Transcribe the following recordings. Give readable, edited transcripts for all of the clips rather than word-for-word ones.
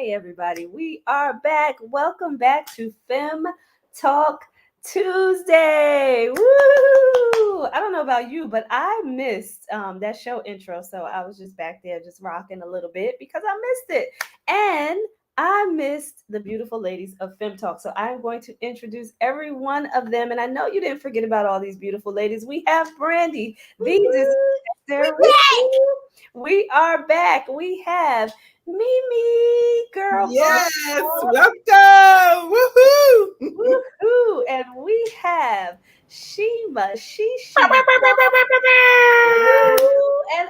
Hey, everybody, we are back. Welcome back to FEM Talk Tuesday. Woo! I don't know about you, but I missed that show intro. So I was just back there just rocking a little bit because I missed it. And I missed the beautiful ladies of FEM Talk. So I'm going to introduce every one of them. And I know you didn't forget about all these beautiful ladies. We have Brandy, the disaster. We are back. We have Mimi, girl boss. Yes, welcome. Woohoo! Woohoo! And we have Shima, she. And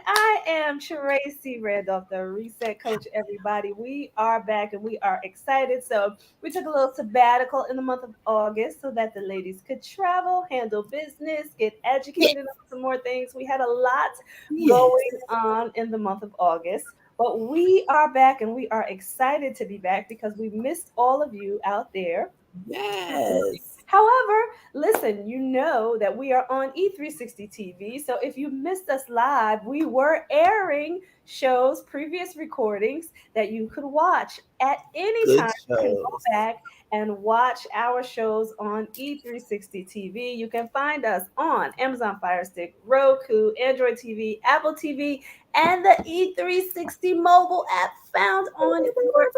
I am Tracy Randolph, the Reset Coach, everybody. We are back and we are excited. So, we took a little sabbatical in the month of August so that the ladies could travel, handle business, get educated on some more things. We had a lot Yes, going on in the month of August. But we are back and we are excited to be back because we missed all of you out there. yes. However, listen, you know that we are on E360 TV. So if you missed us live, we were airing shows, previous recordings that you could watch at any Good time. You can go shows. back and watch our shows on E360 TV. You can find us on Amazon Fire Stick, Roku, Android TV, Apple TV, and the E360 mobile app found on your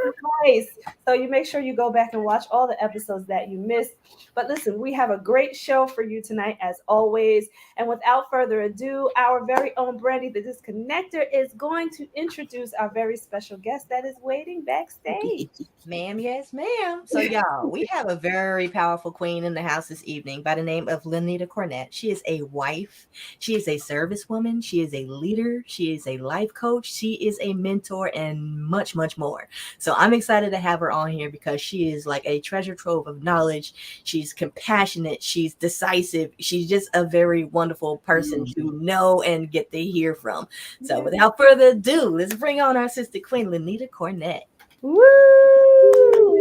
device. So you make sure you go back and watch all the episodes that you missed. But listen, we have a great show for you tonight, as always. And without further ado, our very own Brandy, the Disconnector, is going to introduce our very special guest that is waiting backstage. Ma'am, yes, ma'am. So, y'all, we have a very powerful queen in the house this evening by the name of Lenita Cornett. She is a wife, she is a service woman, she is a leader, she is a life coach, she is a mentor, and much, much more. So, I'm excited to have her on here because she is like a treasure trove of knowledge. She's compassionate, she's decisive, she's just a very wonderful person to know and get to hear from. So, without further ado, let's bring on our sister queen, Lenita Cornett. Woo!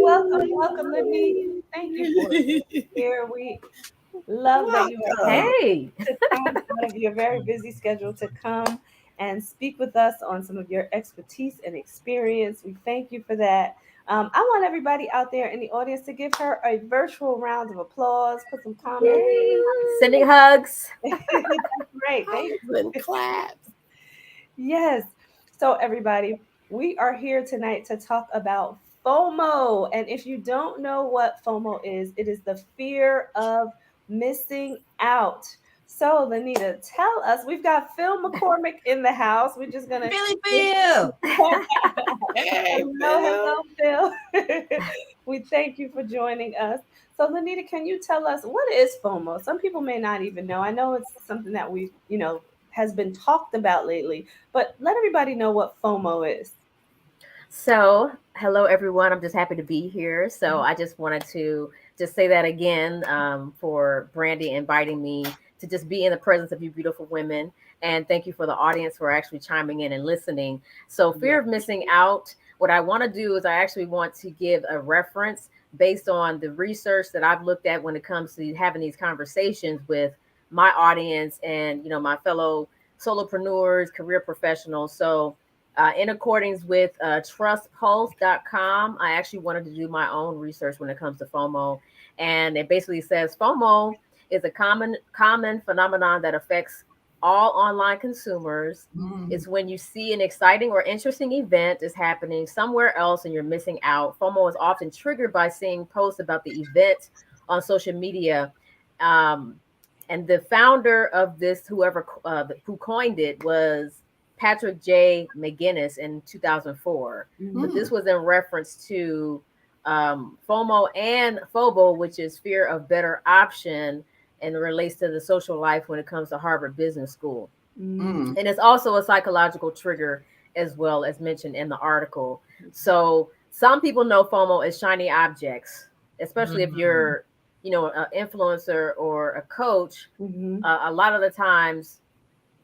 Welcome, welcome, Libby. Thank you for being here. We love that you have taken Welcome. Hey. the time out of your very busy schedule to come and speak with us on some of your expertise and experience. We thank you for that. I want everybody out there in the audience to give her a virtual round of applause, put some comments. Yay. Sending hugs. That's great. Thank Hugs and claps. Yes. So, everybody, we are here tonight to talk about FOMO. And if you don't know what FOMO is, it is the fear of missing out. So, Lenita, tell us. We've got Phil McCormick in the house. We're just gonna Billy Bill. Hey, hello, Phil. Phil. We thank you for joining us. So, Lenita, can you tell us what is FOMO? Some people may not even know. I know it's something that has been talked about lately, but let everybody know what FOMO is. So, hello everyone. I'm just happy to be here. So, I just wanted to just say that again for Brandy inviting me to just be in the presence of you beautiful women. And thank you for the audience for actually chiming in and listening. So, fear of missing out. What I want to do is I actually want to give a reference based on the research that I've looked at when it comes to having these conversations with my audience and my fellow solopreneurs, career professionals. So in accordance with trustpulse.com, I actually wanted to do my own research when it comes to FOMO. And it basically says FOMO is a common phenomenon that affects all online consumers. It's when you see an exciting or interesting event is happening somewhere else and you're missing out. FOMO is often triggered by seeing posts about the event on social media. And the founder of this, who coined it, was Patrick J. McGinnis in 2004. But this was in reference to FOMO and FOBO, which is fear of better option, and relates to the social life when it comes to Harvard Business School. And it's also a psychological trigger as well, as mentioned in the article. So some people know FOMO as shiny objects, especially if you're an influencer or a coach. A lot of the times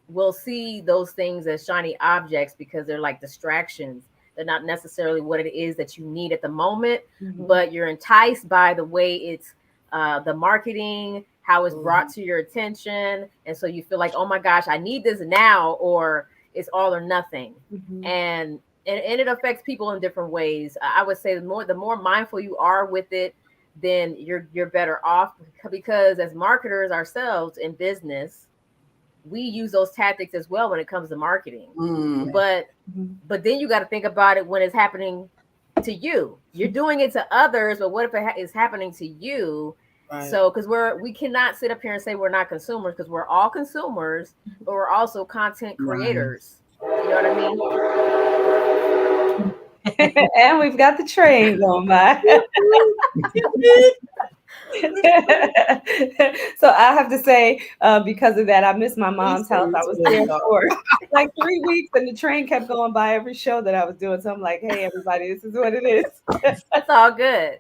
we'll see those things as shiny objects because they're like distractions. They're not necessarily what it is that you need at the moment, but you're enticed by the way it's the marketing, how it's brought to your attention. And so you feel like, oh my gosh, I need this now, or it's all or nothing. And and it affects people in different ways. I would say the more mindful you are with it, then you're better off, because as marketers ourselves in business, we use those tactics as well when it comes to marketing. But then you got to think about it when it's happening to you. You're doing it to others, but what if it is happening to you? Right. So because we cannot sit up here and say we're not consumers, because we're all consumers, but we're also content creators. Right. You know what I mean? And we've got the train going by. So I have to say, because of that, I missed my mom's house. I was there for like 3 weeks, and the train kept going by every show that I was doing. So I'm like, hey, everybody, this is what it is. That's all good.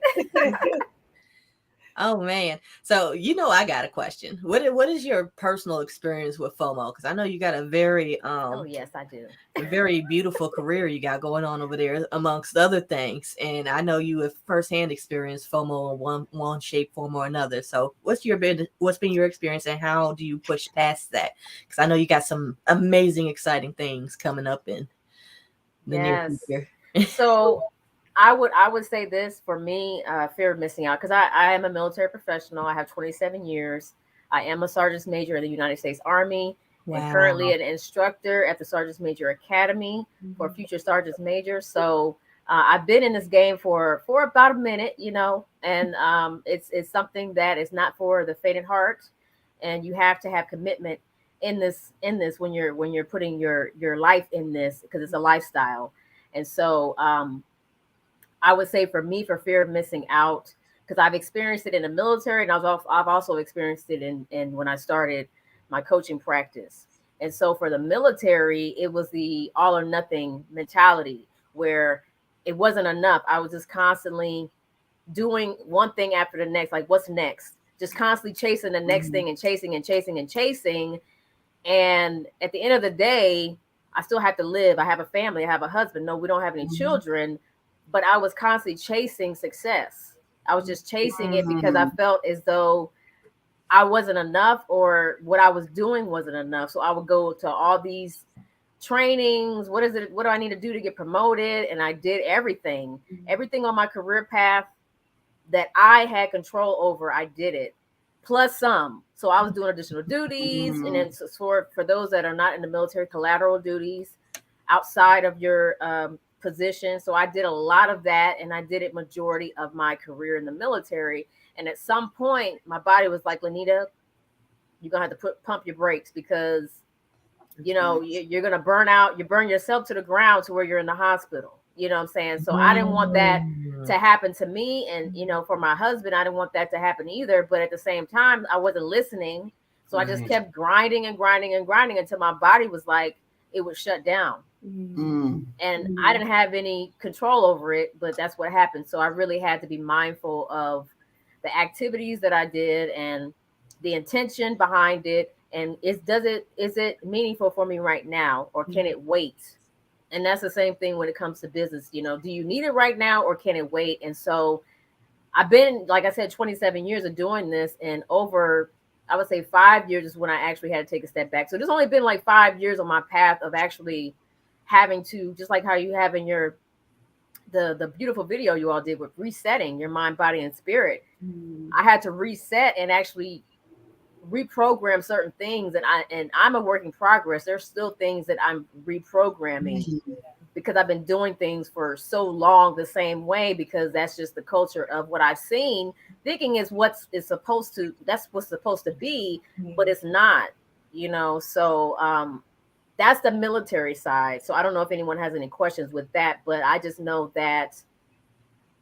Oh man. So I got a question. What is your personal experience with FOMO? Because I know you got a very oh yes, I do. A very beautiful career you got going on over there, amongst other things. And I know you have firsthand experienced FOMO in one shape, form, or another. So what's been your experience, and how do you push past that? Because I know you got some amazing, exciting things coming up in the near future. So I would say this for me, fear of missing out, because I am a military professional. I have 27 years. I am a sergeant's major in the United States Army. Wow. And currently an instructor at the Sergeant's Major Academy for future sergeant's majors. So I've been in this game for about a minute, and it's something that is not for the faint of heart, and you have to have commitment in this when you're putting your life in this, because it's a lifestyle. And so I would say for me, for fear of missing out, because I've experienced it in the military, and I've also experienced it in when I started my coaching practice. And so for the military, it was the all or nothing mentality, where it wasn't enough. I was just constantly doing one thing after the next, like what's next? Just constantly chasing the next thing, and chasing and chasing and chasing. And at the end of the day, I still have to live. I have a family. I have a husband. No, we don't have any children, but I was constantly chasing success. I was just chasing it because I felt as though I wasn't enough, or what I was doing wasn't enough. So I would go to all these trainings. What do I need to do to get promoted? And I did everything on my career path that I had control over. I did it, plus some. So I was doing additional duties. And then for those that are not in the military, collateral duties outside of your position. So I did a lot of that, and I did it majority of my career in the military. And at some point, my body was like, Lenita, you're going to have to pump your brakes, because, you're going to burn out. You burn yourself to the ground to where you're in the hospital. You know what I'm saying? So I didn't want that to happen to me. And, for my husband, I didn't want that to happen either. But at the same time, I wasn't listening. So I just kept grinding and grinding and grinding until my body was like, it would shut down. And I didn't have any control over it, but that's what happened. So I really had to be mindful of the activities that I did and the intention behind it. And is it meaningful for me right now, or can it wait? And that's the same thing when it comes to business. Do you need it right now, or can it wait? And so I've been, like I said, 27 years of doing this, and over, I would say 5 years is when I actually had to take a step back. So there's only been like 5 years on my path of actually having to, just like how you have in the beautiful video you all did with resetting your mind, body, and spirit. I had to reset and actually reprogram certain things, and I'm a work in progress. There's still things that I'm reprogramming because I've been doing things for so long the same way, because that's just the culture of what I've seen, thinking is what's supposed to be, but it's not, so that's the military side. So I don't know if anyone has any questions with that, but I just know that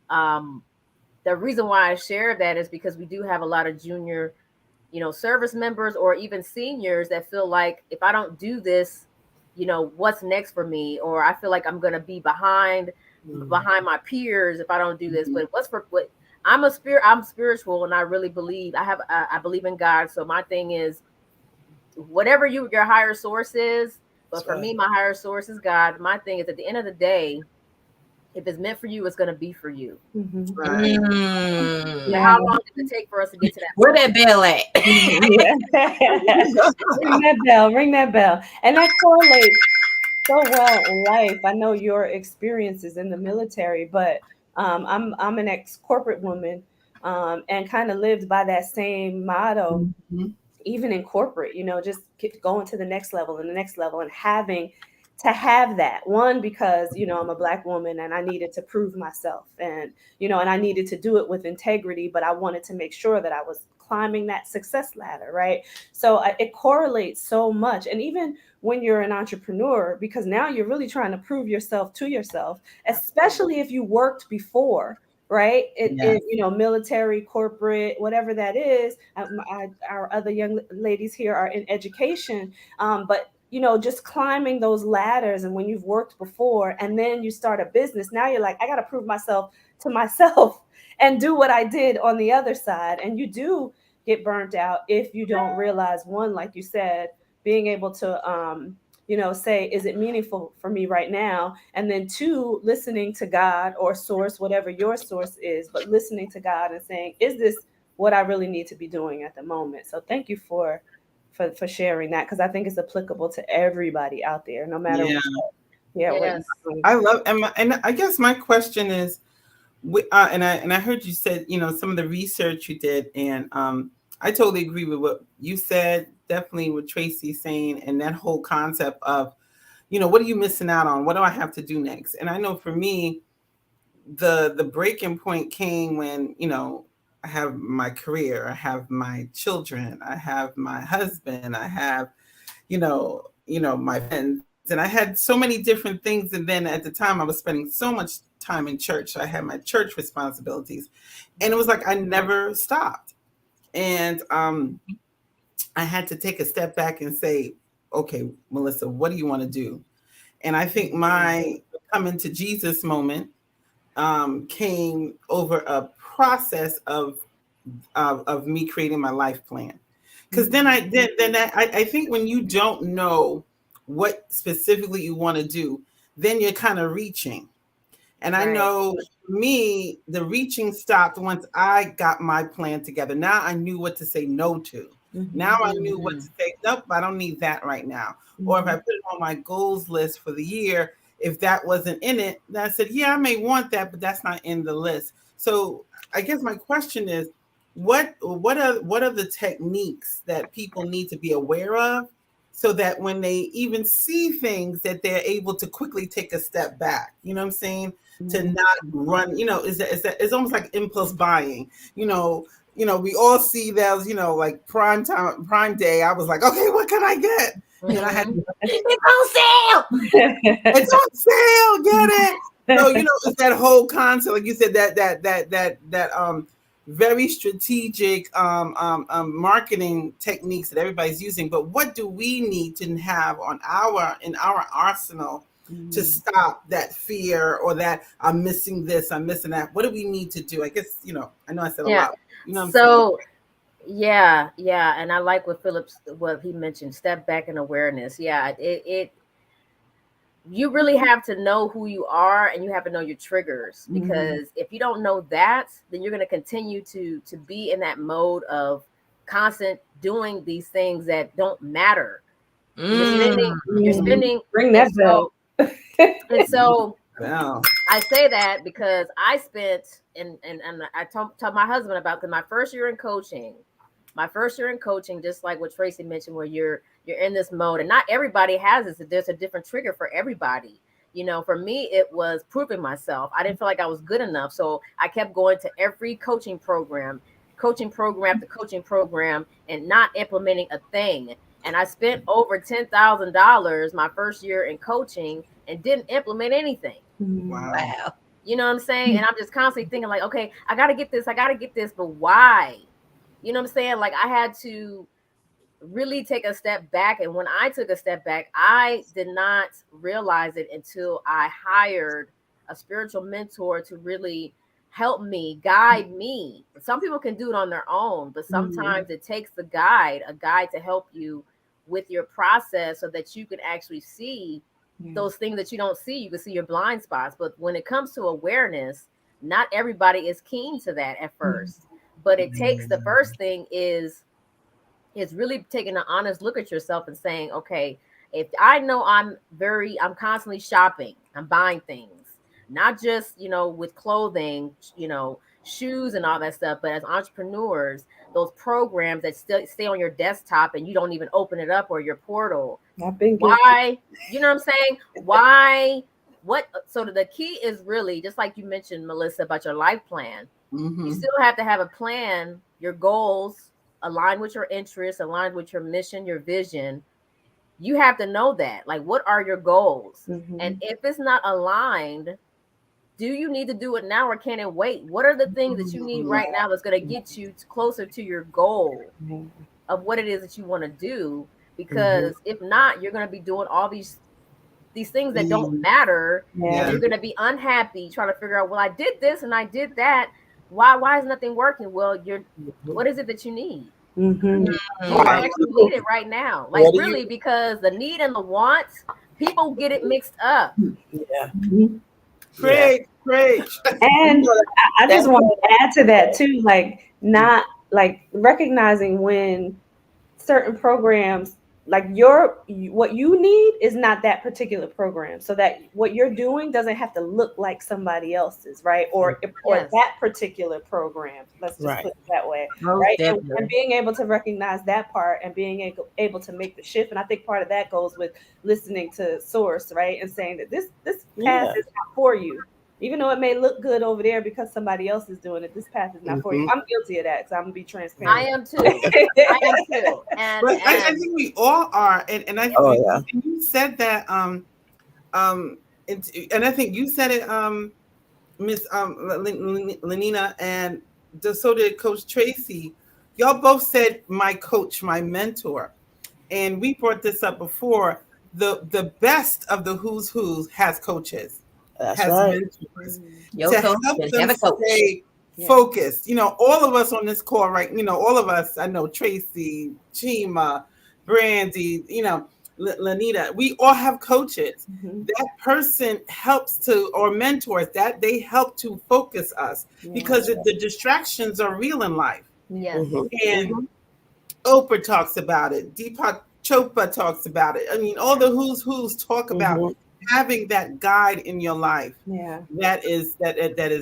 the reason why I share that is because we do have a lot of junior, service members, or even seniors, that feel like, if I don't do this, what's next for me? Or I feel like I'm going to be behind my peers if I don't do this. But I'm spiritual, and I really believe I believe in God. So my thing is, whatever your higher source is, but for me, my higher source is God. My thing is, at the end of the day, if it's meant for you, it's going to be for you. Right. How long did it take for us to get to that? Where that bell at? Ring that bell. And that correlates. so well in life. I know your experiences in the military, but I'm an ex corporate woman, and kind of lived by that same motto Mhm. even in corporate, just keep going to the next level and the next level, and having to have that one, because I'm a Black woman and I needed to prove myself, and I needed to do it with integrity, but I wanted to make sure that I was climbing that success ladder, right? So it correlates so much. And even when you're an entrepreneur, because now you're really trying to prove yourself to yourself, especially if you worked before, right? Yes. Military, corporate, whatever that is. Our other young ladies here are in education, but just climbing those ladders. And when you've worked before and then you start a business, now you're like, I got to prove myself to myself and do what I did on the other side. And you do get burnt out if you don't realize, one, like you said, being able to say, is it meaningful for me right now? And then two, listening to God or source, whatever your source is, but listening to God and saying, is this what I really need to be doing at the moment? So thank you for sharing that, because I think it's applicable to everybody out there, no matter Yeah. what Yes. you're doing. I love, and I guess my question is, and I heard you said, some of the research you did, and I totally agree with what you said. Definitely what Tracy's saying, and that whole concept of, what are you missing out on? What do I have to do next? And I know for me, the breaking point came when, I have my career, I have my children, I have my husband, I have, my friends, and I had so many different things. And then at the time I was spending so much time in church. So I had my church responsibilities, and it was like I never stopped. And I had to take a step back and say, okay, Melissa, what do you want to do? And I think my coming to Jesus moment came over a process of me creating my life plan. Because I think when you don't know what specifically you want to do, then you're kind of reaching. And I Right. know for me, the reaching stopped once I got my plan together. Now I knew what to say no to. Mhm. Now I knew what to say, nope, I don't need that right now. Or if I Mhm. put it on my goals list for the year, if that wasn't in it, then I said, yeah, I may want that, but that's not in the list. So I guess my question is, what are the techniques that people need to be aware of, so that when they even see things, that they're able to quickly take a step back? You know what I'm saying? To Mhm. not run, it's almost like impulse buying. We all see those, like prime time, prime day. I was like, okay, what can I get? And I had Mhm. It's on sale. it's on sale, get it. So it's that whole concept, like you said, that very strategic marketing techniques that everybody's using. But what do we need to have in our arsenal to Mhm. stop that fear, or that I'm missing this, I'm missing that? What do we need to do? I guess I know I said a Yeah. lot. You know what I'm saying? So yeah, and I like what he mentioned, step back and awareness. Yeah, it you really have to know who you are, and you have to know your triggers, Mhm. because if you don't know that, then you're going to continue to be in that mode of constant doing these things that don't matter. You're spending Mm. you're Mhm. spending Bring and that bell. so and so Well, I say that because I spent, and I told my husband about, because my first year in coaching, just like what Tracy mentioned, where you're in this mode, and not everybody has this. There's a different trigger for everybody. For me, it was proving myself. I didn't feel like I was good enough, so I kept going to every coaching program after coaching program, and not implementing a thing. And I spent over $10,000 my first year in coaching and didn't implement anything. Mhm. wow. Wow. You know what I'm saying? And I'm just constantly thinking like, okay, I got to get this. I got to get this. But why? You know what I'm saying? Like, I had to really take a step back. And when I took a step back, I did not realize it until I hired a spiritual mentor to really help me, guide me. Some people can do it on their own, but Mhm. sometimes it takes a guide to help you with your process, so that you can actually see Yeah. those things that you don't see. You can see your blind spots. But when it comes to awareness, not everybody is keen to that at Mhm. first. But it takes, the first thing is really taking an honest look at yourself and saying, okay, If I know I'm constantly shopping, I'm buying things, not just, with clothing, shoes and all that stuff, but as entrepreneurs, those programs that still stay on your desktop and you don't even open it up, or your portal. I've been guilty. Why? You know what I'm saying? Why? What? So the key is really, just like you mentioned, Melissa, about your life plan. You still have to have a plan, your goals align with your interests, aligned with your mission, your vision. You have to know that. Like, what are your goals? And if it's not aligned, do you need to do it now, or can it wait? What are the things that you need right now that's going to get you closer to your goal of what it is that you want to do? Because if not, you're going to be doing all these things that don't matter, and you're going to be unhappy trying to figure out, well, I did this and I did that. Why is nothing working? Well, what is it that you need? You actually need it right now, like, really, because the need and the want, people get it mixed up. Great. And I just want to add to that too, like, not like recognizing when certain programs, like what you need is not that particular program, so that what you're doing doesn't have to look like somebody else's, right? Or that particular program, let's just put it that way, right? And being able to recognize that part, and being able to make the shift. And I think part of that goes with listening to source, right? And saying that this path is not for you. Even though it may look good over there because somebody else is doing it, this path is not for you. I'm guilty of that, because I'm gonna be transparent. I am too. And I think we all are. And I think you said that. And I think you said it, Miss Lenita, and so did Coach Tracy. Y'all both said my coach, my mentor, and we brought this up before. The best of the who's has coaches. That's has right. mentors to help them stay focused. All of us on this call, right? All of us, I know Tracy, Chima, Brandy, Lenita, we all have coaches. That person helps to, or mentors, that they help to focus us, because the distractions are real in life. And Oprah talks about it. Deepak Chopra talks about it. I mean, all the who's talk about having that guide in your life that is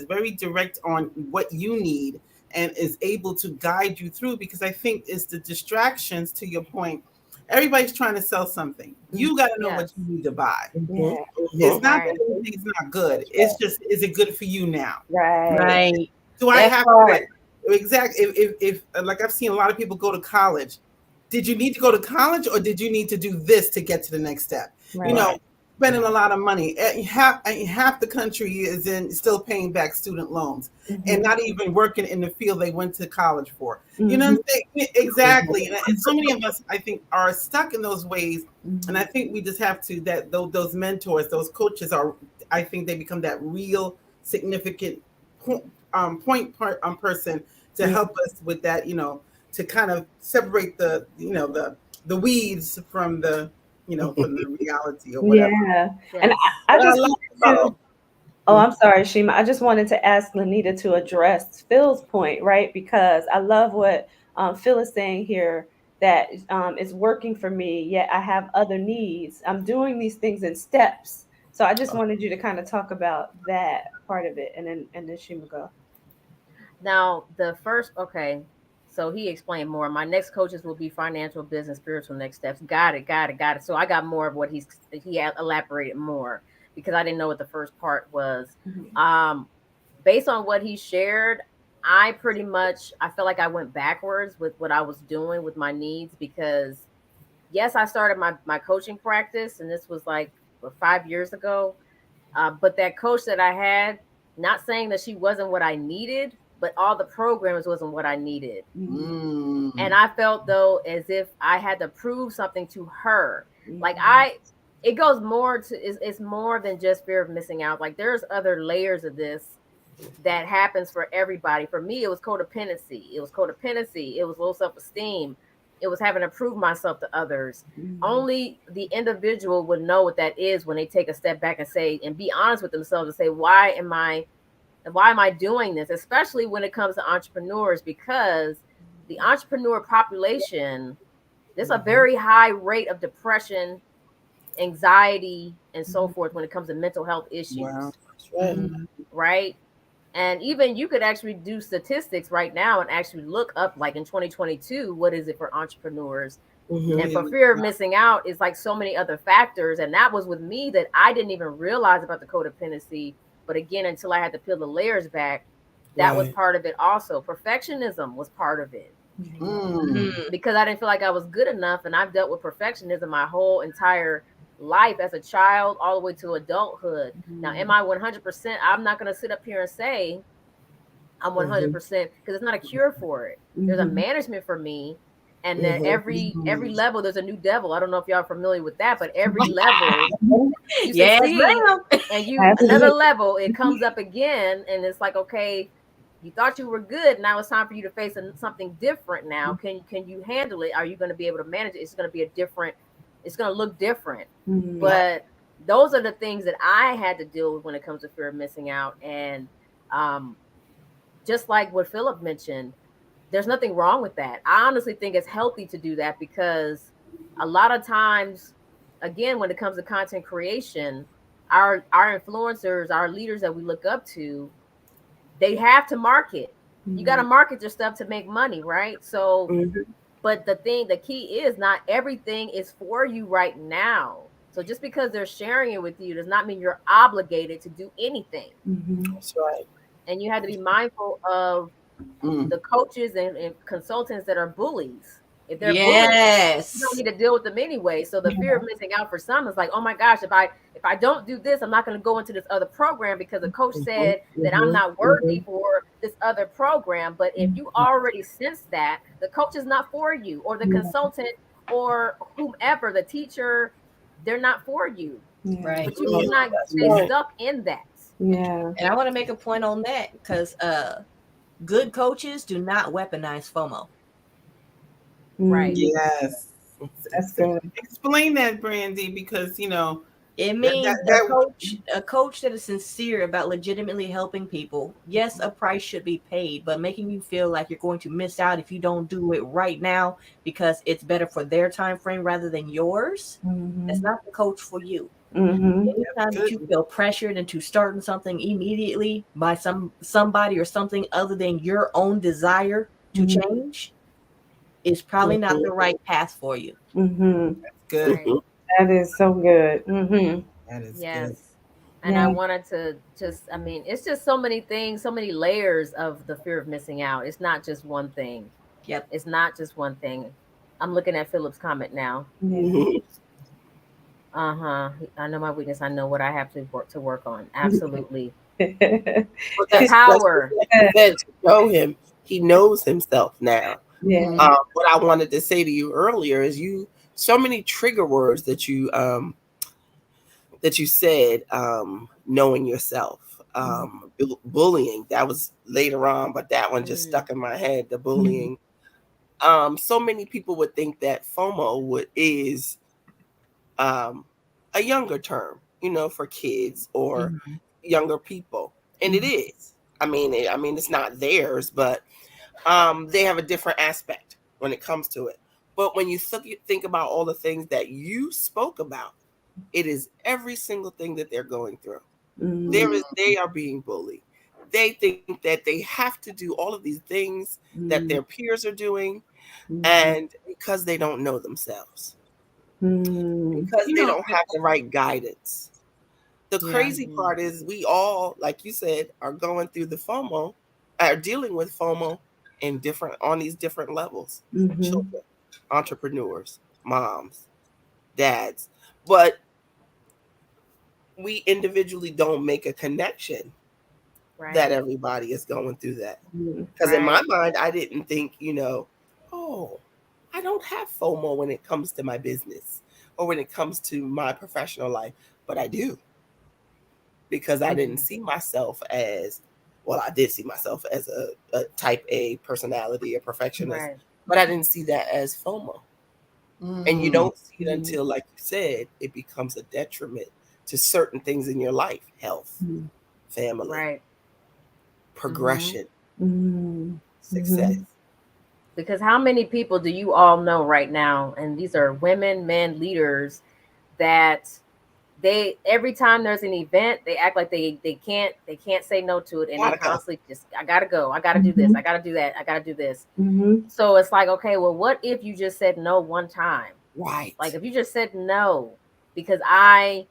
very direct on what you need, and is able to guide you through. Because I think it's the distractions, to your point. Everybody's trying to sell something. You got to know what you need to buy. It's not that anything's not good. It's just, is it good for you now? Right. Do I have to? Exactly. If like, I've seen a lot of people go to college. Did you need to go to college, or did you need to do this to get to the next step? Spending a lot of money. Half the country is still paying back student loans, and not even working in the field they went to college for. You know what I'm saying? Exactly. And so many of us, I think, are stuck in those ways. And I think we just have to, that those mentors, those coaches I think they become that real significant person to help us with that, to kind of separate the weeds from the from the reality or whatever. And I just I'm sorry, Shima. I just wanted to ask Lenita to address Phil's point, right? Because I love what Phil is saying here, that is working for me, yet I have other needs. I'm doing these things in steps. So I just wanted you to kind of talk about that part of it, and then Shima go. Now, so he explained more. My next coaches will be financial, business, spiritual next steps. Got it. So I got more of what he elaborated more, because I didn't know what the first part was. Based on what he shared, I feel like I went backwards with what I was doing with my needs, because yes, I started my coaching practice, and this was like 5 years ago. But that coach that I had, not saying that she wasn't what I needed, but all the programs wasn't what I needed. And I felt, though, as if I had to prove something to her. Like, it goes more to, it's more than just fear of missing out. Like, there's other layers of this that happens for everybody. For me, it was codependency. It was low self-esteem. It was having to prove myself to others. Only the individual would know what that is when they take a step back and be honest with themselves and say, why am I doing this? Especially when it comes to entrepreneurs, because the entrepreneur population, there's a very high rate of depression anxiety and so forth when it comes to mental health issues. Wow. That's right. Right? And even you could actually do statistics right now and actually look up, like in 2022, what is it for entrepreneurs? And for fear of missing out is like so many other factors. And that was with me that I didn't even realize about the codependency. But again, until I had to peel the layers back, that was part of it also. Perfectionism was part of it. Because I didn't feel like I was good enough. And I've dealt with perfectionism my whole entire life as a child all the way to adulthood. Now, am I 100%? I'm not going to sit up here and say I'm 100% because it's not a cure for it. There's a management for me. And then every level, there's a new devil. I don't know if y'all are familiar with that, but every level you succeed, and you another level, it comes up again, and it's like, okay, you thought you were good. Now it's time for you to face something different. Now, can you handle it? Are you going to be able to manage it? It's going to be it's going to look different. But those are the things that I had to deal with when it comes to fear of missing out. And just like what Philip mentioned, there's nothing wrong with that. I honestly think it's healthy to do that because a lot of times, again, when it comes to content creation, our influencers, our leaders that we look up to, they have to market. You got to market your stuff to make money, right? So, but the key is not everything is for you right now. So just because they're sharing it with you does not mean you're obligated to do anything. That's right. And you have to be mindful of the coaches and consultants that are bullies. If they're bullies, you don't need to deal with them anyway. So the fear of missing out for some is like, oh my gosh, if I don't do this, I'm not going to go into this other program because the coach said that I'm not worthy for this other program. But if you already sense that the coach is not for you, or the consultant, or whomever, the teacher, they're not for you. Right. But you cannot stay stuck in that. Yeah. And I want to make a point on that because good coaches do not weaponize FOMO. Right. Yes. That's good. Explain that, Brandy, because it means a coach that is sincere about legitimately helping people. Yes, a price should be paid, but making you feel like you're going to miss out if you don't do it right now because it's better for their time frame rather than yours. That's not the coach for you. Anytime that you feel pressured into starting something immediately by somebody or something other than your own desire to change, is probably not the right path for you. That's good. Right. That is so good. That is Yes. good. And I wanted to it's just so many things, so many layers of the fear of missing out. It's not just one thing. Yep. It's not just one thing. I'm looking at Philip's comment now. I know my weakness. I know what I have to work on. Absolutely. The power. To show him, he knows himself now. Yeah. What I wanted to say to you earlier is so many trigger words that you said, knowing yourself, bullying, that was later on, but that one just stuck in my head, the bullying. So many people would think that FOMO is a younger term, for kids or younger people. And it is. I mean, it's not theirs, but they have a different aspect when it comes to it. But when you think about all the things that you spoke about, it is every single thing that they're going through. They are being bullied. They think that they have to do all of these things that their peers are doing, and because they don't know themselves, because they don't have the right guidance. The crazy part is we all, like you said, are going through the FOMO, are dealing with FOMO on these different levels. Children, entrepreneurs, moms, dads, but we individually don't make a connection that everybody is going through that. Because in my mind, I didn't think, oh, I don't have FOMO when it comes to my business or when it comes to my professional life, but I do. Because I didn't see myself as, well, I did see myself as a type A personality, a perfectionist, but I didn't see that as FOMO. And you don't see it until, like you said, it becomes a detriment to certain things in your life, health, family, progression, success. Because how many people do you all know right now, and these are women, men, leaders, that they, every time there's an event, they act like they can't say no to it, and they constantly just, I gotta go, I gotta do this, I gotta do that, I gotta do this. So it's like, okay, well, what if you just said no one time? Right. Like if you just said no because I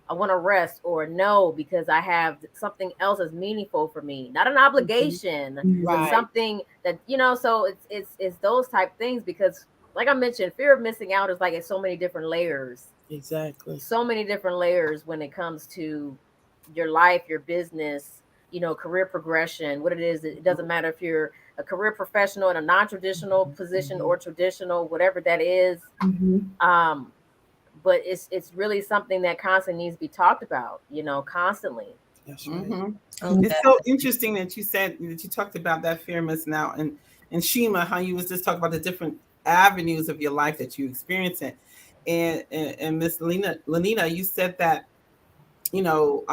want to rest, or no because I have something else that's meaningful for me, not an obligation, but something that, you know. So it's those type things, because like I mentioned, fear of missing out is like, it's so many different layers. Exactly. So many different layers when it comes to your life, your business, you know, career progression, what it is. It doesn't matter if you're a career professional in a non-traditional position or traditional, whatever that is. But it's really something that constantly needs to be talked about, you know, constantly. That's right. It's so interesting that you said that you talked about that fear of missing out, and Shima, how you was just talking about the different avenues of your life that you experience it. And Miss Lenita, you said that, you know,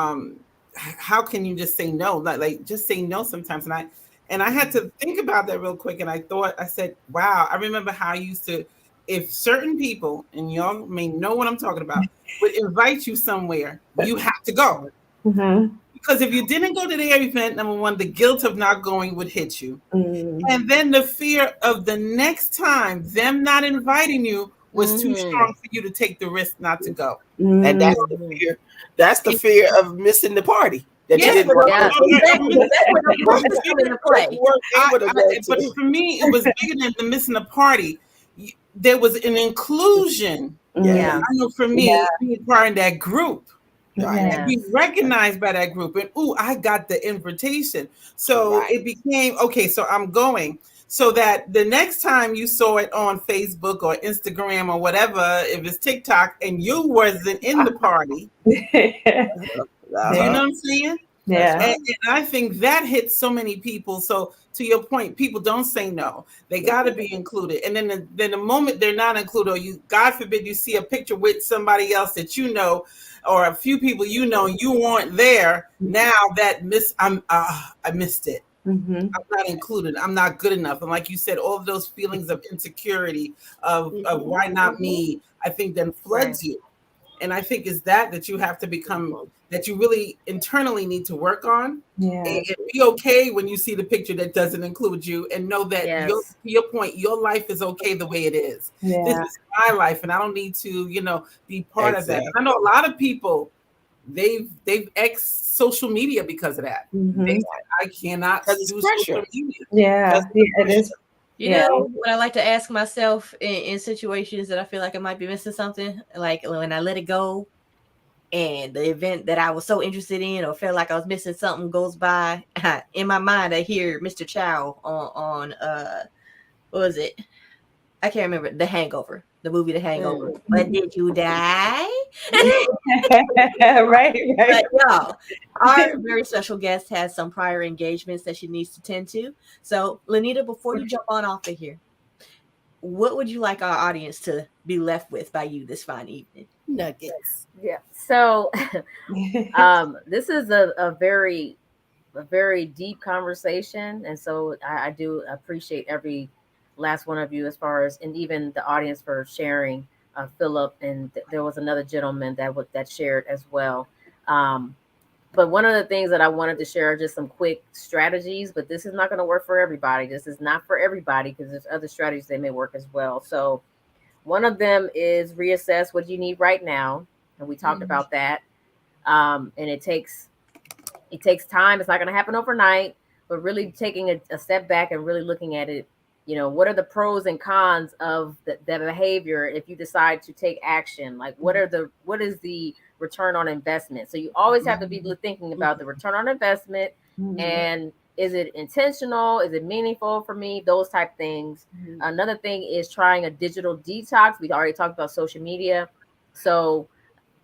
how can you just say no? Like just say no sometimes. And I had to think about that real quick. And I said, wow, I remember how I used to, if certain people, and y'all may know what I'm talking about, would invite you somewhere, you have to go. Because if you didn't go to their event, number one, the guilt of not going would hit you. And then the fear of the next time, them not inviting you, was too strong for you to take the risk not to go. And that's the fear. That's the fear of missing the party. That you didn't But for me, it was bigger than the missing the party. There was an inclusion. Yeah. I know for me, being part of that group. And be recognized by that group, and I got the invitation. So it became, okay, so I'm going. So that the next time you saw it on Facebook or Instagram or whatever, if it's TikTok, and you wasn't in the party, do you know what I'm saying? Yeah. And I think that hits so many people. So to your point, people don't say no. They got to be included. And then the moment they're not included, or you, God forbid, you see a picture with somebody else that you know, or a few people you know, you weren't there. Now that I missed it. I'm not included. I'm not good enough. And like you said, all of those feelings of insecurity of why not me, I think then floods you. And I think is that you have to become, that you really internally need to work on. And be okay when you see the picture that doesn't include you, and know that to your point, your life is okay the way it is. This is my life, and I don't need to, be part of that. And I know a lot of people, they've ex social media because of that. I cannot do social media. It is. You know what I like to ask myself in situations that I feel like I might be missing something, like when I let it go and the event that I was so interested in or felt like I was missing something goes by, in my mind I hear Mr. Chow on what was it? I can't remember. The Hangover, the movie The Hangover. But did you die? Right. But y'all, our very special guest has some prior engagements that she needs to tend to. So, Lenita, before you jump on off of here, what would you like our audience to be left with by you this fine evening? Nuggets. Yeah. So, this is a very deep conversation, and so I do appreciate every last one of you, as far as, and even the audience, for sharing. Philip, and there was another gentleman that shared as well. But one of the things that I wanted to share are just some quick strategies, but this is not going to work for everybody. This is not for everybody, because there's other strategies that may work as well. So one of them is reassess what you need right now. And we talked about that. And it takes time. It's not going to happen overnight, but really taking a step back and really looking at it. What are the pros and cons of the behavior if you decide to take action? Like, what is the return on investment? So you always have to be thinking about the return on investment, and is it intentional? Is it meaningful for me? Those type things. Another thing is trying a digital detox. We already talked about social media. So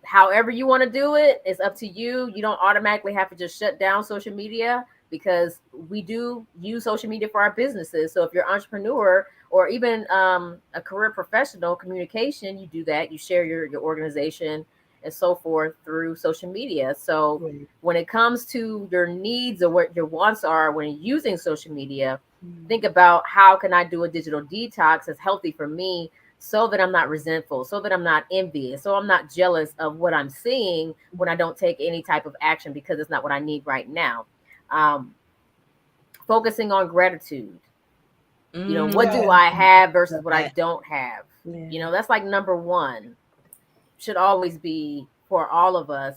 however you want to do it, it's up to you. You don't automatically have to just shut down social media, because we do use social media for our businesses. So if you're an entrepreneur, or even a career professional, communication, you do that. You share your organization and so forth through social media. So when it comes to your needs or what your wants are when using social media, think about, how can I do a digital detox that's healthy for me, so that I'm not resentful, so that I'm not envious, so I'm not jealous of what I'm seeing when I don't take any type of action because it's not what I need right now. Um, Focusing on gratitude. What do I have versus what I don't have? Yeah. That's like number one. Should always be for all of us,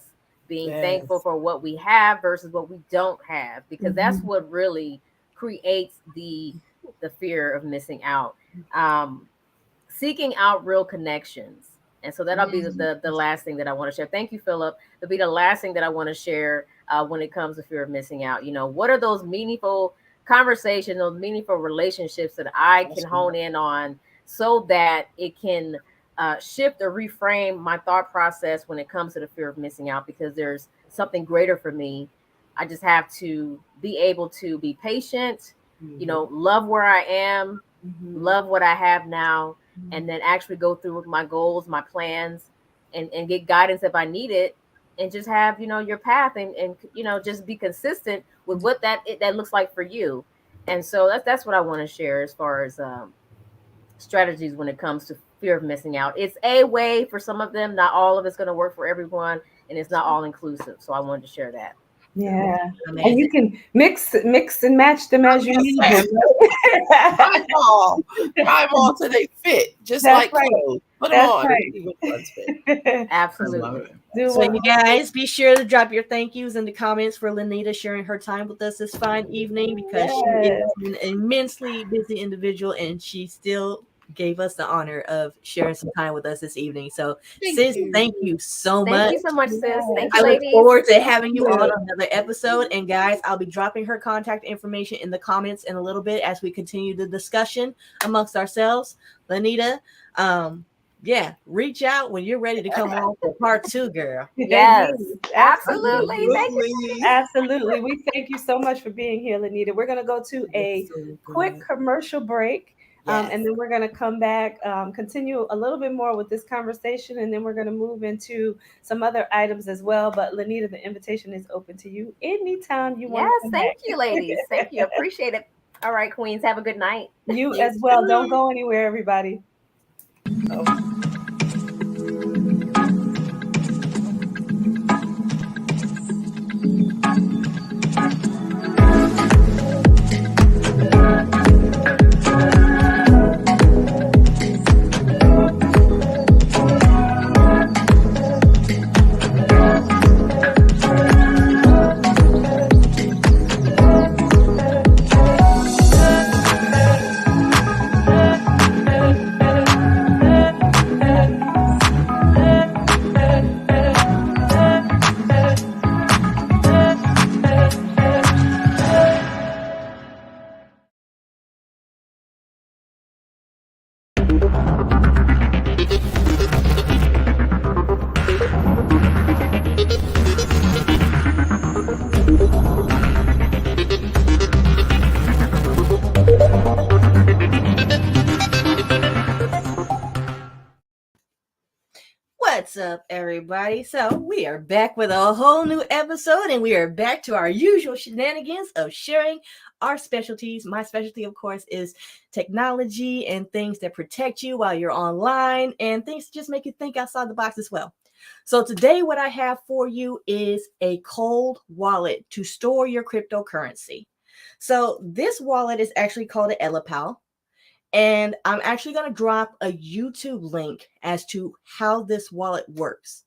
being thankful for what we have versus what we don't have, because that's what really creates the fear of missing out. Seeking out real connections. And so that'll be the last thing that I want to share. Thank you, Philip. That'll be the last thing that I want to share when it comes to fear of missing out. What are those meaningful conversations, those meaningful relationships that I can hone in on so that it can shift or reframe my thought process when it comes to the fear of missing out, because there's something greater for me. I just have to be able to be patient, love where I am, love what I have now, and then actually go through with my goals, my plans, and get guidance if I need it, and just have, your path, and just be consistent with what that looks like for you. And so that's what I want to share as far as strategies when it comes to fear of missing out. It's a way for some of them, not all of it's going to work for everyone, and it's not all inclusive. So I wanted to share that. Yeah, and you can mix and match them as you need them. Try them all till they fit, just That's like right. clothes. Put them That's on. right. And see which ones fit. Absolutely. So you guys, be sure to drop your thank yous in the comments for Lenita sharing her time with us this fine evening, because she is an immensely busy individual and she still gave us the honor of sharing some time with us this evening. So thank you so much. Thank you so much, sis. Thank you, I look ladies. forward to having you on another episode. And guys, I'll be dropping her contact information in the comments in a little bit as we continue the discussion amongst ourselves. Lenita, reach out when you're ready to come on for part 2, girl. Yes, absolutely. Thank you. Absolutely. We thank you so much for being here, Lenita. We're going to go to a quick commercial break. And then we're going to come back, continue a little bit more with this conversation, and then we're going to move into some other items as well. But Lenita, the invitation is open to you anytime you want to come thank back. you, ladies. Thank you. Appreciate it. All right, queens. Have a good night. You as well. Don't go anywhere, everybody. What's up, everybody? So we are back with a whole new episode, and we are back to our usual shenanigans of sharing our specialties. My specialty, of course, is technology and things that protect you while you're online, and things that just make you think outside the box as well. So today, what I have for you is a cold wallet to store your cryptocurrency. So this wallet is actually called an Elipal. And I'm actually going to drop a YouTube link as to how this wallet works.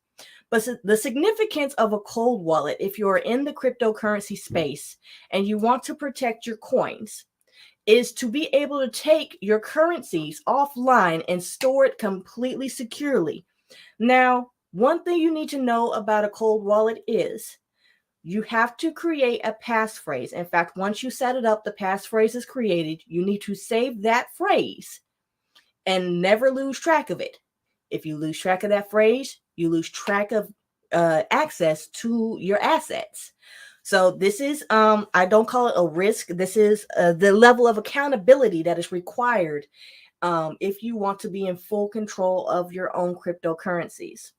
But the significance of a cold wallet, if you're in the cryptocurrency space and you want to protect your coins, is to be able to take your currencies offline and store it completely securely. Now, one thing you need to know about a cold wallet is you have to create a passphrase. In fact, once you set it up, the passphrase is created. You need to save that phrase and never lose track of it. If you lose track of that phrase, you lose track of access to your assets. So this is, I don't call it a risk. This is the level of accountability that is required if you want to be in full control of your own cryptocurrencies.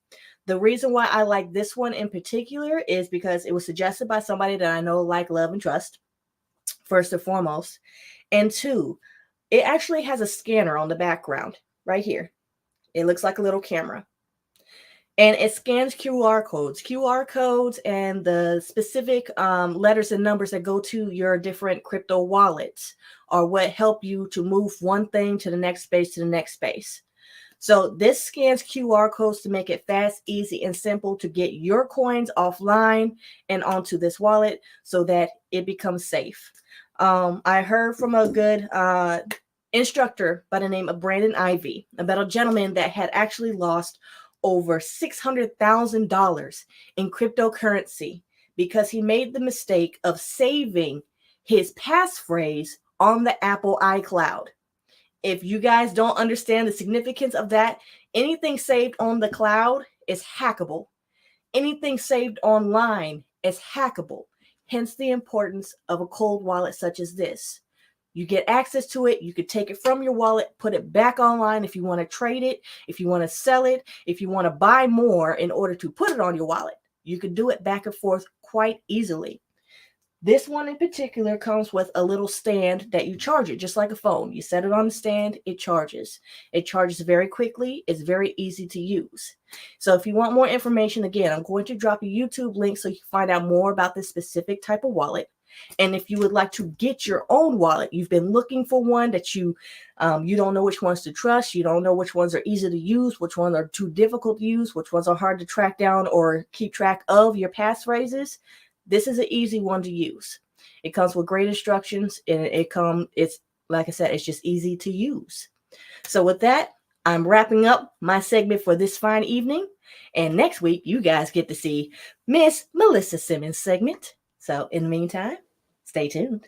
The reason why I like this one in particular is because it was suggested by somebody that I know, like, love, and trust, first and foremost. And two, it actually has a scanner on the background right here. It looks like a little camera. And it scans QR codes and the specific letters and numbers that go to your different crypto wallets are what help you to move one thing to the next space to the next space. So this scans QR codes to make it fast, easy, and simple to get your coins offline and onto this wallet so that it becomes safe. I heard from a good instructor by the name of Brandon Ivy about a gentleman that had actually lost over $600,000 in cryptocurrency because he made the mistake of saving his passphrase on the Apple iCloud. If you guys don't understand the significance of that, anything saved on the cloud is hackable. Anything saved online is hackable. Hence the importance of a cold wallet such as this. You get access to it. You could take it from your wallet, put it back online if you want to trade it, if you want to sell it, if you want to buy more in order to put it on your wallet. You could do it back and forth quite easily. This one in particular comes with a little stand that you charge it, just like a phone. You set it on the stand, it charges. It charges very quickly. It's very easy to use. So if you want more information, again, I'm going to drop a YouTube link so you can find out more about this specific type of wallet. And if you would like to get your own wallet, you've been looking for one that you don't know which ones to trust, you don't know which ones are easy to use, which ones are too difficult to use, which ones are hard to track down or keep track of your passphrases, this is an easy one to use. It comes with great instructions, and it's like I said, it's just easy to use. So with that, I'm wrapping up my segment for this fine evening. And next week, you guys get to see Miss Melissa Simmons' segment. So in the meantime, stay tuned.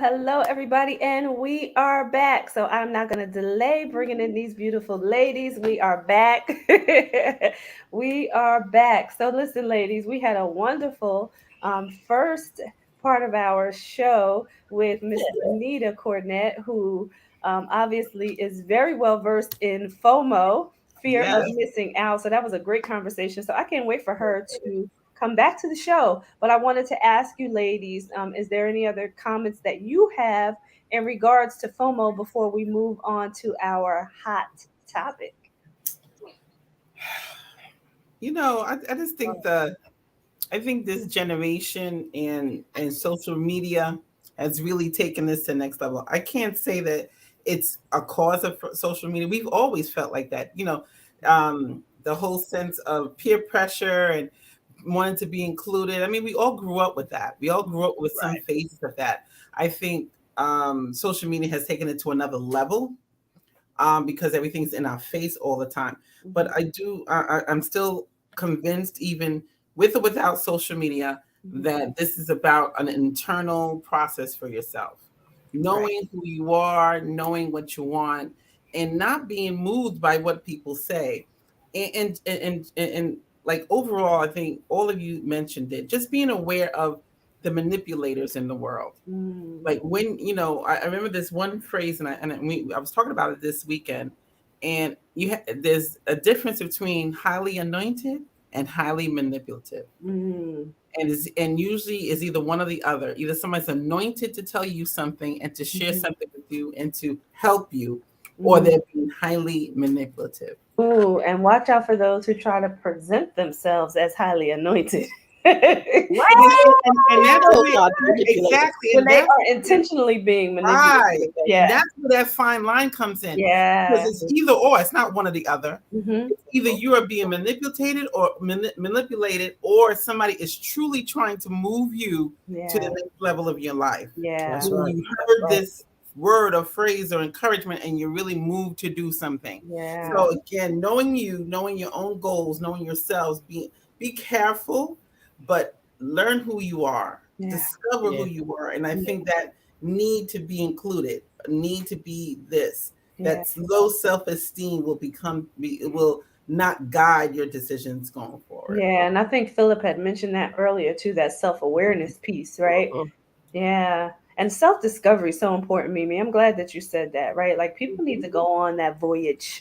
Hello, everybody, and we are back. So I'm not going to delay bringing in these beautiful ladies. We are back. We are back. So listen, ladies, we had a wonderful first part of our show with Miss Lenita Cornett, who obviously is very well versed in FOMO, fear of missing out. So that was a great conversation. So I can't wait for her to come back to the show. But I wanted to ask you, ladies, is there any other comments that you have in regards to FOMO before we move on to our hot topic? You know, I just think I think this generation and social media has really taken this to the next level. I can't say that it's a cause of social media. We've always felt like that. You know, the whole sense of peer pressure and wanted to be included. I mean, we all grew up with that. We all grew up with some phases of that. I think social media has taken it to another level because everything's in our face all the time. But I'm still convinced, even with or without social media, that this is about an internal process for yourself. Knowing who you are, knowing what you want, and not being moved by what people say. And like overall, I think all of you mentioned it, just being aware of the manipulators in the world. Like when, you know, I remember this one phrase and I was talking about it this weekend, and there's a difference between highly anointed and highly manipulative. And usually is either one or the other. Either somebody's anointed to tell you something and to share something with you and to help you, or they're being highly manipulative. Ooh, and watch out for those who try to present themselves as highly anointed. And that's exactly when they are intentionally being manipulated. Yeah, that's where that fine line comes in. Yeah, because it's either or. It's not one or the other. It's either you are being manipulated or somebody is truly trying to move you to the next level of your life. Yeah, you heard this word or phrase or encouragement and you're really moved to do something. So again, knowing your own goals, knowing yourselves, be careful, but learn who you are, discover who you are. And I think that need to be included, need to be this. Yeah. That low self-esteem will not guide your decisions going forward. Yeah, and I think Philip had mentioned that earlier too, that self-awareness piece, right? Mhm. Yeah. And self-discovery is so important, Mimi. I'm glad that you said that, right? Like people need to go on that voyage,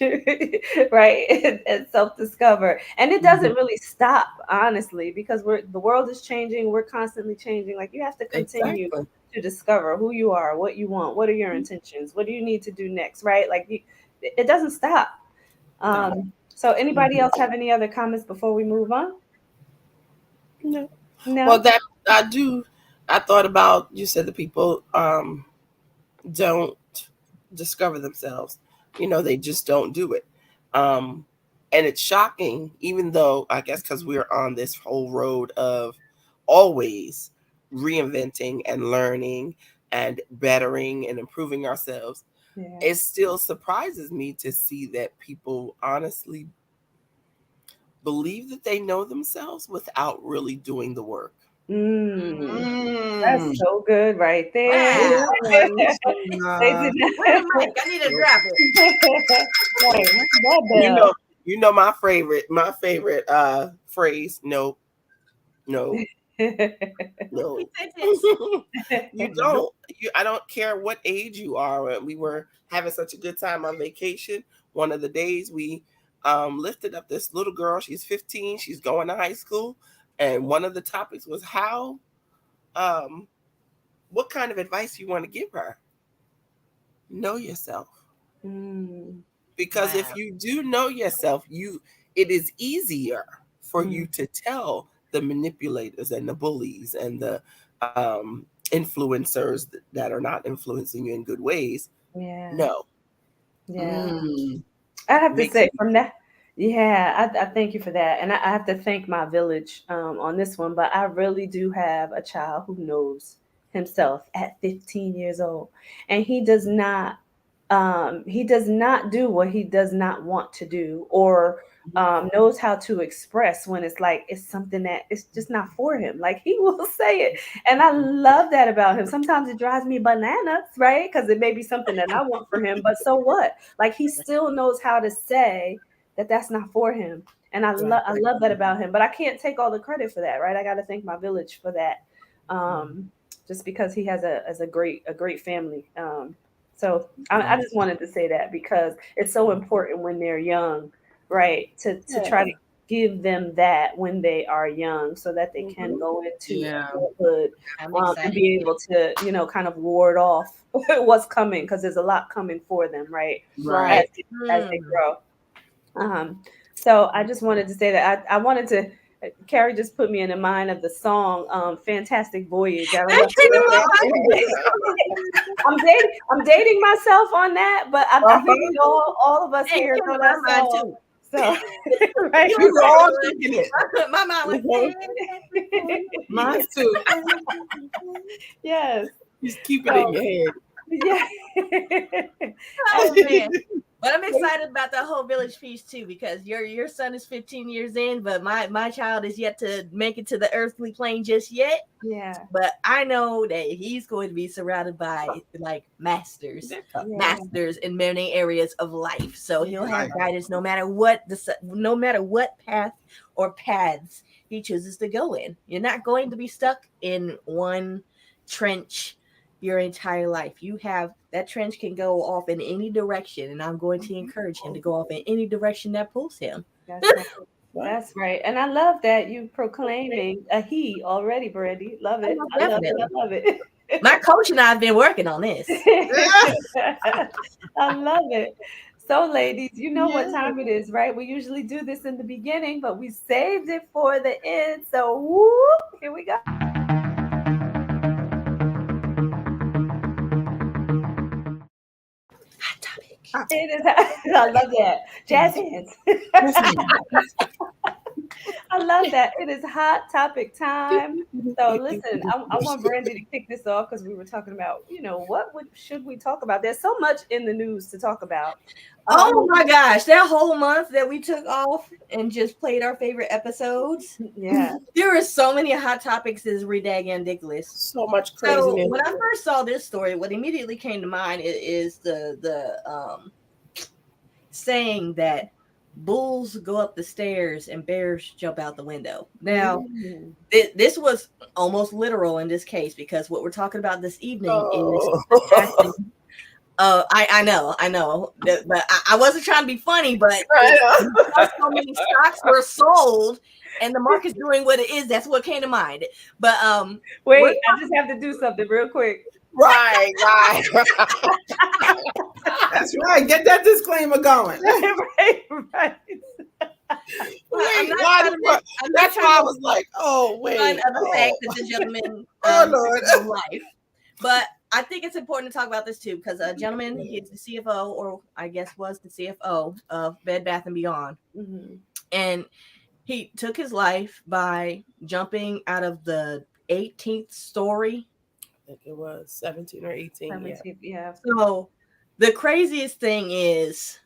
right? And self-discover. And it doesn't really stop, honestly, because the world is changing, we're constantly changing. Like you have to continue Exactly. to discover who you are, what you want, what are your intentions, what do you need to do next, right? Like it doesn't stop. No. So anybody else have any other comments before we move on? No. Well, No? that I do. I thought about, you said the people don't discover themselves. They just don't do it. Um, and it's shocking, even though I guess because we're on this whole road of always reinventing and learning and bettering and improving ourselves. Yeah. It still surprises me to see that people honestly believe that they know themselves without really doing the work. That's Mm. so good right there. Wow. They did Where the not. mic? I need to drop Right, ring that You bell. know, my favorite phrase, no, no, no. You don't. I don't care what age you are. We were having such a good time on vacation. One of the days we lifted up this little girl. She's 15. She's going to high school. And one of the topics was um, what kind of advice you want to give her. Know yourself. Mm, Because Wow. if you do know yourself, it is easier for mm, you to tell the manipulators and the bullies and the influencers that are not influencing you in good ways. yeah, No, yeah. Mm. I have to makes say me from that, yeah, I thank you for that, and I have to thank my village on this one. But I really do have a child who knows himself at 15 years old, and he does not do what he does not want to do, or knows how to express when it's like it's something that it's just not for him. Like he will say it, and I love that about him. Sometimes it drives me bananas, right? Because it may be something that I want for him, but so what? Like he still knows how to say that that's not for him, and right. I love that about him. But I can't take all the credit for that, right? I got to thank my village for that, just because he has a great family. So I just wanted to say that because it's so important when they're young, right? To try to Yeah. give them that when they are young, so that they can Mhm. go into Yeah. adulthood I'm and excited be too. able to, kind of ward off what's coming because there's a lot coming for them, right? As Right. as they Hmm. grow. So I just wanted to say that I wanted to. Carrie just put me in the mind of the song "Fantastic Voyage." I don't know. That's taking my I'm dating myself on that, but I think Uh-huh. all of us Hey, it here came know to that my mind song. too. So right. We were all thinking it. My mind went. Mhm. Mine too. Yes. Just keep it in So your head. yeah. Oh And man. But I'm excited about the whole village piece too, because your son is 15 years in, but my child is yet to make it to the earthly plane just yet. yeah. But I know that he's going to be surrounded by like masters Yeah. in many areas of life. So he'll Yeah. have guidance no matter what path or paths he chooses to go in. You're not going to be stuck in one trench your entire life. You have that trench can go off in any direction, and I'm going to encourage him to go off in any direction that pulls him. That's right. That's right. And I love that you proclaiming a he already, Brandy. Love it. I love it. Definitely. I love it. My coach and I have been working on this. I love it. So, ladies, you know what Yeah. time it is, right? We usually do this in the beginning, but we saved it for the end. So, whoop, here we go. Hot topic. It is, I love that. Jazz hands. I love that. It is hot topic time. So listen, I want Brandy to kick this off because we were talking about, should we talk about? There's so much in the news to talk about. Oh my gosh, that whole month that we took off and just played our favorite episodes. Yeah. There were so many hot topics that's ridiculous. So much So craziness. when I first saw this story, what immediately came to mind is the saying that bulls go up the stairs and bears jump out the window. Now, this was almost literal in this case, because what we're talking about this evening is the passing. I know, but I wasn't trying to be funny, but so many stocks were sold and the market's doing what it is. That's what came to mind. But wait, I just have to do something real quick. Right. That's right. Get that disclaimer going. right. That's why I was like, oh, wait. The fact that the gentleman Lord. life. But I think it's important to talk about this too, because a gentleman, he's the CFO, or I guess was the CFO of Bed Bath & Beyond. Mm-hmm. And he took his life by jumping out of the 18th story. I think it was 17 or 18. Yeah. So the craziest thing is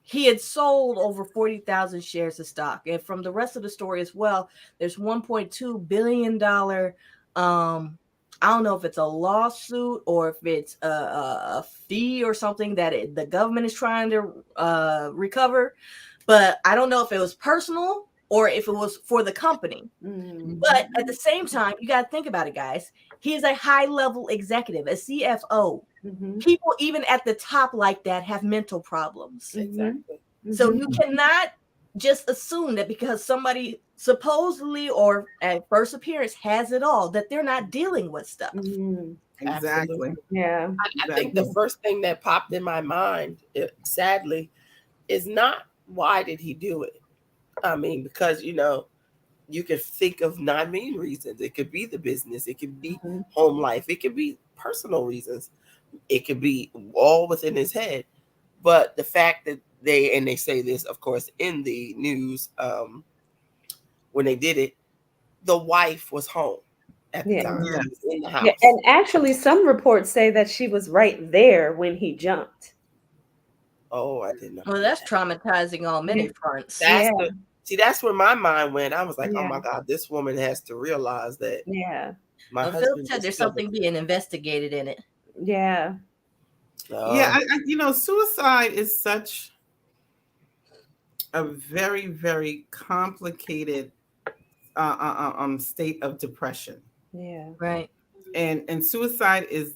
he had sold over 40,000 shares of stock. And from the rest of the story as well, there's $1.2 billion I don't know if it's a lawsuit or if it's a fee or something that the government is trying to recover. But I don't know if it was personal or if it was for the company. Mm-hmm. But at the same time, you got to think about it, guys. He is a high-level executive, a CFO. Mm-hmm. People even at the top like that have mental problems. Exactly. Mm-hmm. So you cannot just assume that because somebody supposedly or at first appearance has it all, that they're not dealing with stuff. Mm-hmm. Exactly. Yeah. I think the first thing that popped in my mind, sadly, is not why did he do it? I mean, because, you could think of 9 million reasons. It could be the business. It could be home life. It could be personal reasons. It could be all within his head. But the fact that they say this, of course, in the news, when they did it, the wife was home at the time. Yeah. She was in the house. Yeah. And actually, some reports say that she was right there when he jumped. Oh, I didn't know. Well, that's traumatizing on many fronts. That's where my mind went. I was like, oh my God, this woman has to realize that. Yeah. My Phil said there's something being investigated in it. Yeah. Yeah, suicide is such a very, very complicated state of depression. Yeah. Right. And suicide is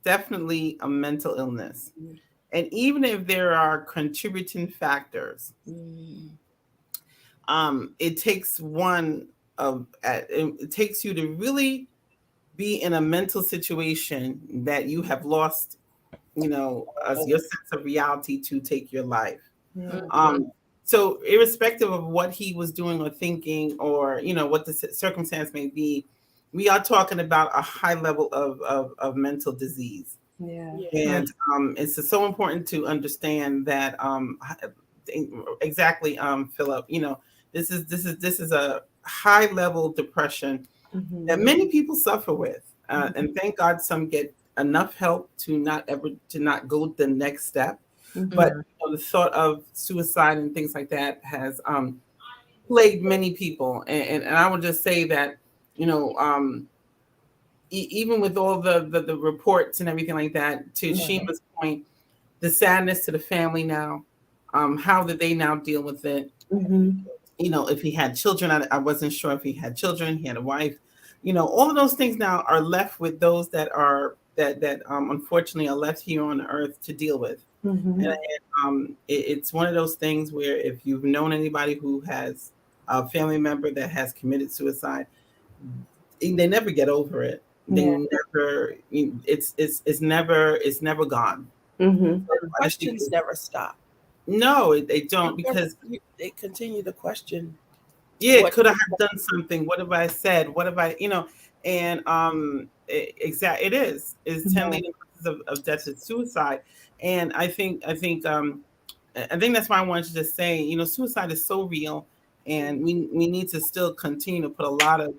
definitely a mental illness. Mm-hmm. And even if there are contributing factors, it takes it takes you to really be in a mental situation that you have lost, your sense of reality to take your life. Mm-hmm. So irrespective of what he was doing or thinking or, what the circumstance may be, we are talking about a high level of mental disease. Yeah. And it's so important to understand that exactly, Philip, this is a high level depression that many people suffer with. And thank God some get enough help to not go the next step. Mm-hmm. But the thought of suicide and things like that has plagued many people. And I would just say that, even with all the reports and everything like that, to Shima's point, the sadness to the family now, how did they now deal with it? Mm-hmm. If he had children, I wasn't sure if he had children, he had a wife, all of those things now are left with those that unfortunately are left here on the earth to deal with. Mm-hmm. And it's one of those things where if you've known anybody who has a family member that has committed suicide, they never get over it. They never. It's never gone. Mm-hmm. The questions never stop. No, they don't, because they continue to question. Yeah, could I have done something? What have I said? What have I, And it is 10 leading causes of death and suicide. And I think that's why I wanted to just say, suicide is so real, and we need to still continue to put a lot of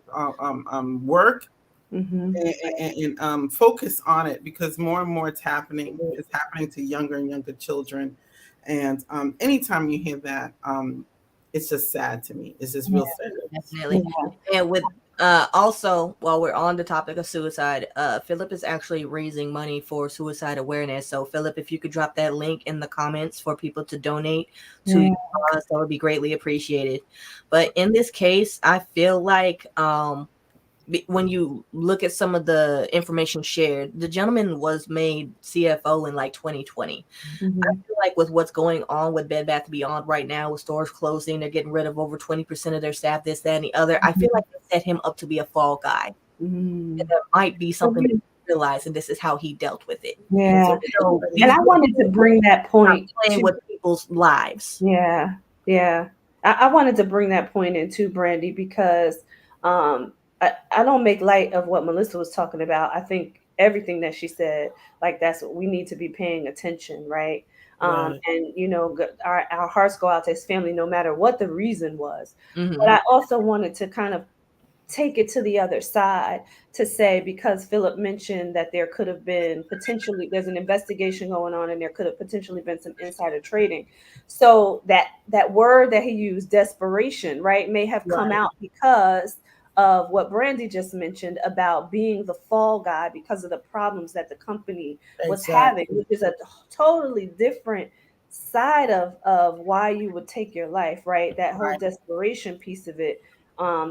work and focus on it, because more and more it's happening. It's happening to younger and younger children, and anytime you hear that, it's just sad to me. It's just real sad. Definitely. And with Also, while we're on the topic of suicide, Philip is actually raising money for suicide awareness. So, Philip, if you could drop that link in the comments for people to donate to your cause, that would be greatly appreciated. But in this case, I feel like when you look at some of the information shared, the gentleman was made CFO in like 2020. Mhm. I feel like with what's going on with Bed Bath & Beyond right now, with stores closing, they're getting rid of over 20% of their staff, this, that, and the other. I feel like they set him up to be a fall guy. Mhm. And there might be something to realize, and this is how he dealt with it. Yeah. So And I wanted to bring that point playing to- with people's lives. Yeah, yeah. I wanted to bring that point in too, Brandy, because I don't make light of what Melissa was talking about. I think everything that she said, like that's what we need to be paying attention, right? Right. And our hearts go out to his family, no matter what the reason was. Mhm. But I also wanted to kind of take it to the other side to say, because Philip mentioned that there could have been potentially, there's an investigation going on and there could have potentially been some insider trading. So that word that he used, desperation, right, may have come Right. out because of what Brandy just mentioned about being the fall guy because of the problems that the company was having, Exactly. which is a totally different side of why you would take your life, right? That whole Right. desperation piece of it,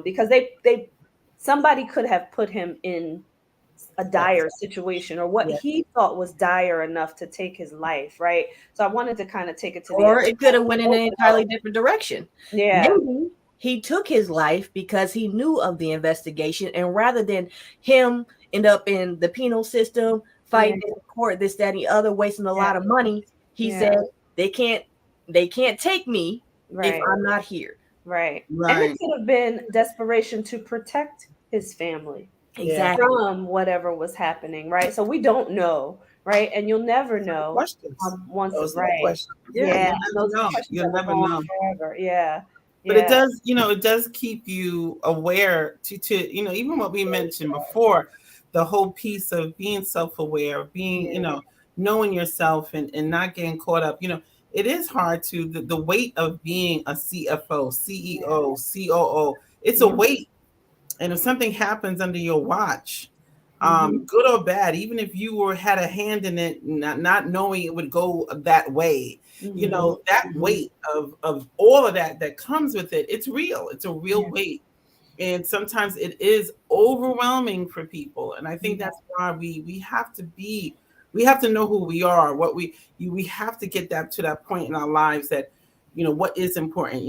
because they somebody could have put him in a dire situation or what Yes. he thought was dire enough to take his life, right? So I wanted to kind of take it to the Or other it could have went in an entirely different direction. yeah. Maybe he took his life because he knew of the investigation, and rather than him end up in the penal system, fighting in court, this, that, and the other, wasting a lot of money, he Yeah. said they can't take me Right. if I'm not here. Right. And Right. it could have been desperation to protect his family Exactly. from whatever was happening, right? So we don't know, right? And you'll never know Questions. once Those are the right. questions. Yeah, you'll those never know. questions You'll that will never go on know. forever. Yeah. But it Yeah. does, it does keep you aware to even what we mentioned before, the whole piece of being self-aware, being, Yeah. knowing yourself and not getting caught up. It is hard the weight of being a CFO, CEO, COO. It's a Mhm. weight. And if something happens under your watch, Mhm. good or bad, even if you had a hand in it, not knowing it would go that way, Mhm. that weight of all of that comes with it, it's real. It's a real Yeah. weight. And sometimes it is overwhelming for people. And I think Yeah. that's why we have to know who we are, we have to get that to that point in our lives that, what is important.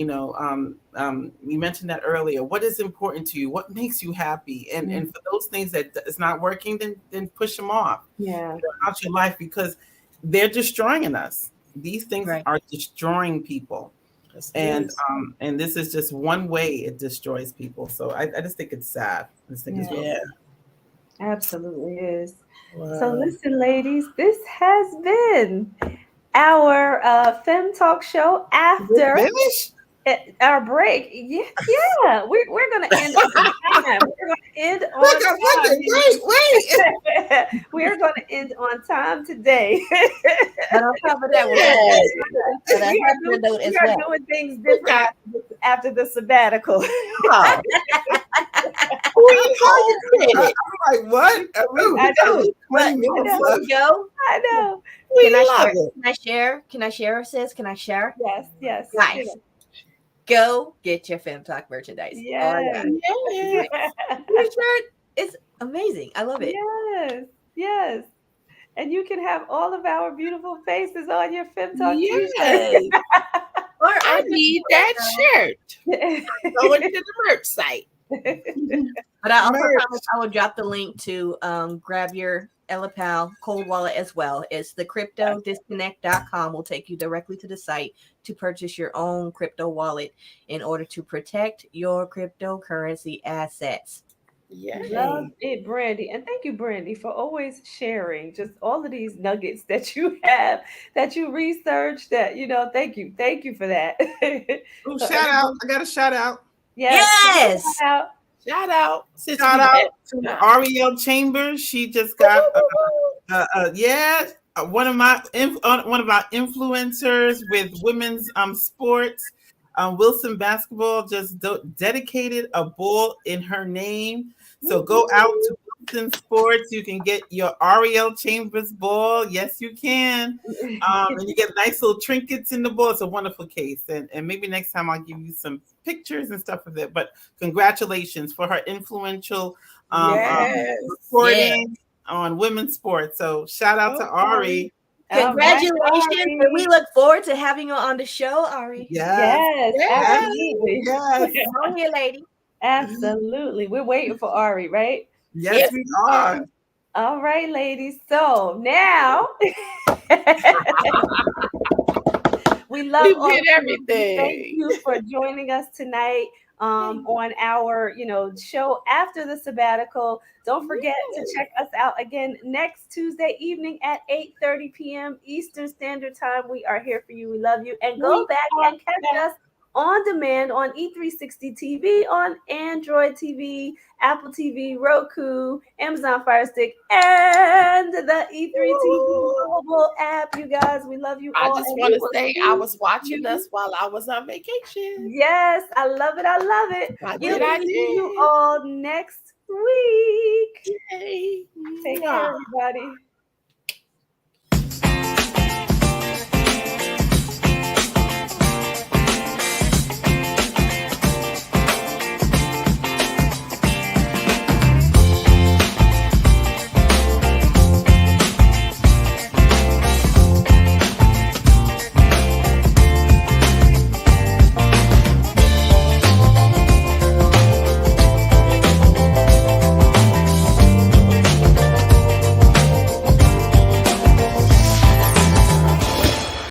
We mentioned that earlier. What is important to you? What makes you happy? And for those things that is not working, then push them off Yeah. out your life, because they're destroying us. These things Right. are destroying people. Yes, And yes. and this is just one way it destroys people. So I just think it's sad. I just think it's real Yeah. sad. Absolutely is. So Wow. listen, ladies, this has been our Fem Talk show after Finish? our break. Yeah. We're gonna end on time. We're gonna end on Look, I'm time. looking. Wait. We're gonna end on time today. But on top of that, we're Yes. on a happier note as we are well. doing things different after the sabbatical. Wow. Queen, how you did I'm it? like, what? I know. 20 minutes left. Go. I know. We Can I love share? it. Can I share? Can I share, sis? Can I share? Yes. Guys, go get your Fem Talk merchandise. Yes. Yeah. Your shirt is amazing. I love it. Yes. And you can have all of our beautiful faces on your Fem Talk Yes. Or I need that shirt. t-shirt. Going to the merch site. But I also Merch. promise I will drop the link to grab your Ella Pal cold wallet as well. It's the cryptodisconnect.com will take you directly to the site to purchase your own crypto wallet in order to protect your cryptocurrency assets. Love Yay. it, Brandy. And thank you, Brandy, for always sharing just all of these nuggets that you have, that you researched, thank you. Thank you for that. Oh, So shout out. I got a shout out. yes. Yes. Shout out. Shout out. Since Shout we out met. to Ariel Chambers. She just got one of our influencers with women's sports. Wilson Basketball just dedicated a ball in her name. So go out to Wilson Sports. You can get your Ariel Chambers ball. Yes, you can. And you get nice little trinkets in the ball. It's a wonderful case. And maybe next time I'll give you some pictures and stuff of it. But congratulations for her influential reporting on women's sports. So shout out to Ari. Congratulations. And we look forward to having you on the show, Ari. Yes, absolutely. Yes. On here, lady. Absolutely. We're waiting for Ari, right? Yes, we are. All right, ladies. So now we love everything. Thank you for joining us tonight on our show after the sabbatical. Don't forget to check us out again next Tuesday evening at 8:30 p.m. Eastern Standard Time. We are here for you. We love you. And go back and catch us on demand on E360 TV, on Android TV, Apple TV, Roku, Amazon Fire Stick, and the E3 TV mobile app. You guys, we love you all. I just want to say I was watching us while I was on vacation. Yes, I love it. I love it. I see you all next week. Yay. Take care, everybody.